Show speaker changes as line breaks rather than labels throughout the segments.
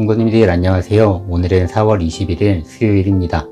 성도님들 안녕하세요. 오늘은 4월 21일 수요일입니다.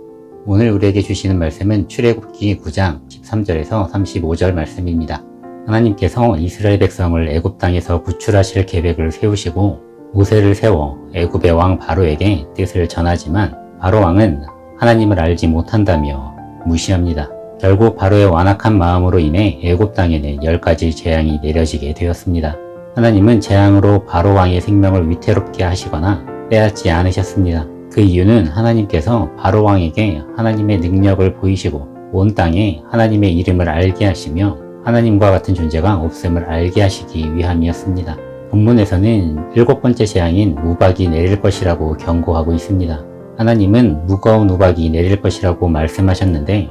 오늘 우리에게 주시는 말씀은 출애굽기 9장 13절에서 35절 말씀입니다. 하나님께서 이스라엘 백성을 애굽 땅에서 구출하실 계획을 세우시고 모세를 세워 애굽의 왕 바로에게 뜻을 전하지만 바로 왕은 하나님을 알지 못한다며 무시합니다. 결국 바로의 완악한 마음으로 인해 애굽 땅에는 10가지 재앙이 내려지게 되었습니다. 하나님은 재앙으로 바로 왕의 생명을 위태롭게 하시거나 빼앗지 않으셨습니다. 그 이유는 하나님께서 바로 왕에게 하나님의 능력을 보이시고 온 땅에 하나님의 이름을 알게 하시며 하나님과 같은 존재가 없음을 알게 하시기 위함이었습니다. 본문에서는 7번째 재앙인 우박이 내릴 것이라고 경고하고 있습니다. 하나님은 무거운 우박이 내릴 것이라고 말씀하셨는데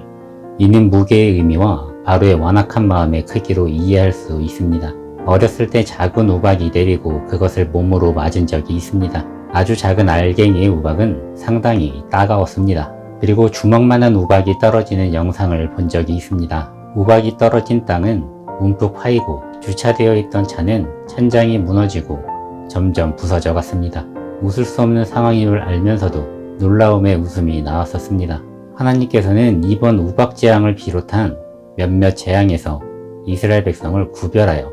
이는 무게의 의미와 바로의 완악한 마음의 크기로 이해할 수 있습니다. 어렸을 때 작은 우박이 내리고 그것을 몸으로 맞은 적이 있습니다. 아주 작은 알갱이의 우박은 상당히 따가웠습니다. 그리고 주먹만한 우박이 떨어지는 영상을 본 적이 있습니다. 우박이 떨어진 땅은 움푹 파이고 주차되어 있던 차는 천장이 무너지고 점점 부서져 갔습니다. 웃을 수 없는 상황임을 알면서도 놀라움의 웃음이 나왔었습니다. 하나님께서는 이번 우박 재앙을 비롯한 몇몇 재앙에서 이스라엘 백성을 구별하여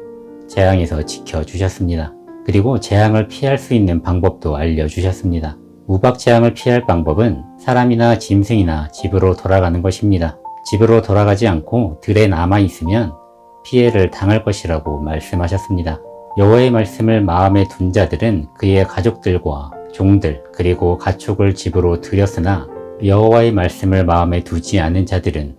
재앙에서 지켜주셨습니다. 그리고 재앙을 피할 수 있는 방법도 알려주셨습니다. 우박 재앙을 피할 방법은 사람이나 짐승이나 집으로 돌아가는 것입니다. 집으로 돌아가지 않고 들에 남아있으면 피해를 당할 것이라고 말씀하셨습니다. 여호와의 말씀을 마음에 둔 자들은 그의 가족들과 종들 그리고 가축을 집으로 들였으나 여호와의 말씀을 마음에 두지 않은 자들은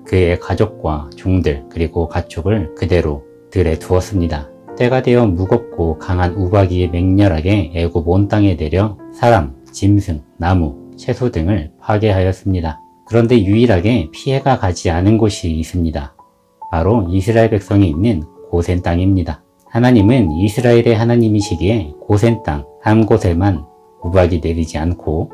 그의 가족과 종들 그리고 가축을 그대로 들에 두었습니다. 때가 되어 무겁고 강한 우박이 맹렬하게 애굽 온 땅에 내려 사람, 짐승, 나무, 채소 등을 파괴하였습니다. 그런데 유일하게 피해가 가지 않은 곳이 있습니다. 바로 이스라엘 백성이 있는 고센 땅입니다. 하나님은 이스라엘의 하나님이시기에 고센 땅 한 곳에만 우박이 내리지 않고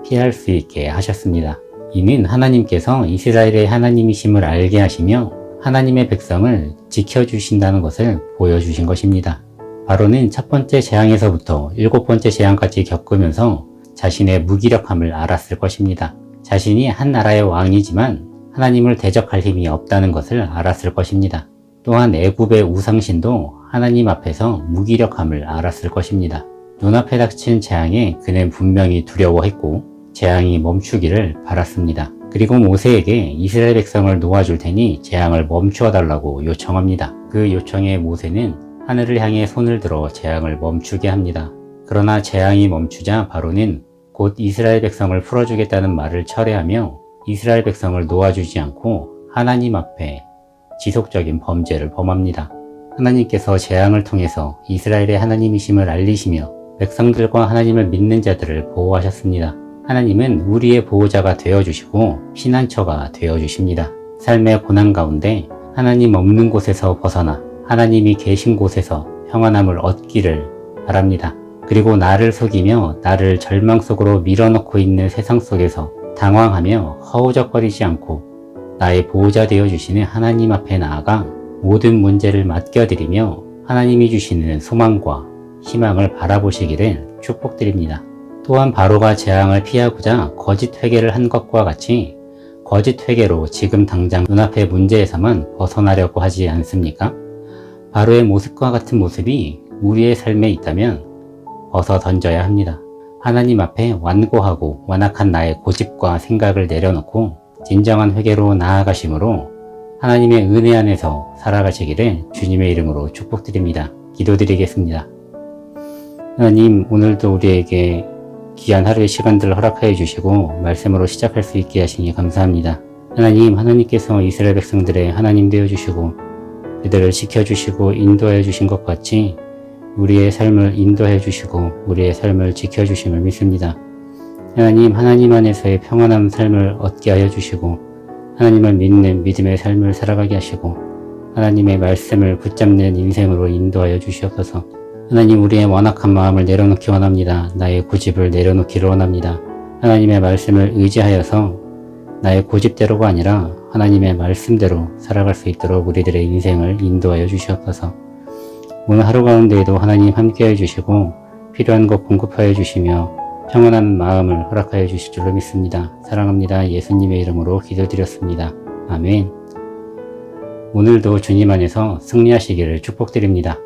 피할 수 있게 하셨습니다. 이는 하나님께서 이스라엘의 하나님이심을 알게 하시며 하나님의 백성을 지켜주신다는 것을 보여주신 것입니다. 바로는 첫 번째 재앙에서부터 7번째 재앙까지 겪으면서 자신의 무기력함을 알았을 것입니다. 자신이 한 나라의 왕이지만 하나님을 대적할 힘이 없다는 것을 알았을 것입니다. 또한 애굽의 우상신도 하나님 앞에서 무기력함을 알았을 것입니다. 눈앞에 닥친 재앙에 그는 분명히 두려워했고 재앙이 멈추기를 바랐습니다. 그리고 모세에게 이스라엘 백성을 놓아줄 테니 재앙을 멈추어 달라고 요청합니다. 그 요청에 모세는 하늘을 향해 손을 들어 재앙을 멈추게 합니다. 그러나 재앙이 멈추자 바로는 곧 이스라엘 백성을 풀어주겠다는 말을 철회하며 이스라엘 백성을 놓아주지 않고 하나님 앞에 지속적인 범죄를 범합니다. 하나님께서 재앙을 통해서 이스라엘의 하나님이심을 알리시며 백성들과 하나님을 믿는 자들을 보호하셨습니다. 하나님은 우리의 보호자가 되어주시고 피난처가 되어주십니다. 삶의 고난 가운데 하나님 없는 곳에서 벗어나 하나님이 계신 곳에서 평안함을 얻기를 바랍니다. 그리고 나를 속이며 나를 절망 속으로 밀어넣고 있는 세상 속에서 당황하며 허우적거리지 않고 나의 보호자 되어주시는 하나님 앞에 나아가 모든 문제를 맡겨드리며 하나님이 주시는 소망과 희망을 바라보시기를 축복드립니다. 또한 바로가 재앙을 피하고자 거짓 회개를 한 것과 같이 거짓 회개로 지금 당장 눈앞의 문제에서만 벗어나려고 하지 않습니까? 바로의 모습과 같은 모습이 우리의 삶에 있다면 벗어 던져야 합니다. 하나님 앞에 완고하고 완악한 나의 고집과 생각을 내려놓고 진정한 회개로 나아가심으로 하나님의 은혜 안에서 살아가시기를 주님의 이름으로 축복드립니다. 기도드리겠습니다. 하나님, 오늘도 우리에게 귀한 하루의 시간들을 허락하여 주시고 말씀으로 시작할 수 있게 하시니 감사합니다. 하나님, 하나님께서 이스라엘 백성들의 하나님 되어주시고 그들을 지켜주시고 인도하여 주신 것 같이 우리의 삶을 인도해 주시고 우리의 삶을 지켜주심을 믿습니다. 하나님, 하나님 안에서의 평안한 삶을 얻게 하여 주시고 하나님을 믿는 믿음의 삶을 살아가게 하시고 하나님의 말씀을 붙잡는 인생으로 인도하여 주시옵소서. 하나님, 우리의 완악한 마음을 내려놓기 원합니다. 나의 고집을 내려놓기를 원합니다. 하나님의 말씀을 의지하여서 나의 고집대로가 아니라 하나님의 말씀대로 살아갈 수 있도록 우리들의 인생을 인도하여 주시옵소서. 오늘 하루 가운데에도 하나님 함께해 주시고 필요한 것 공급하여 주시며 평안한 마음을 허락하여 주실 줄로 믿습니다. 사랑합니다. 예수님의 이름으로 기도드렸습니다. 아멘. 오늘도 주님 안에서 승리하시기를 축복드립니다.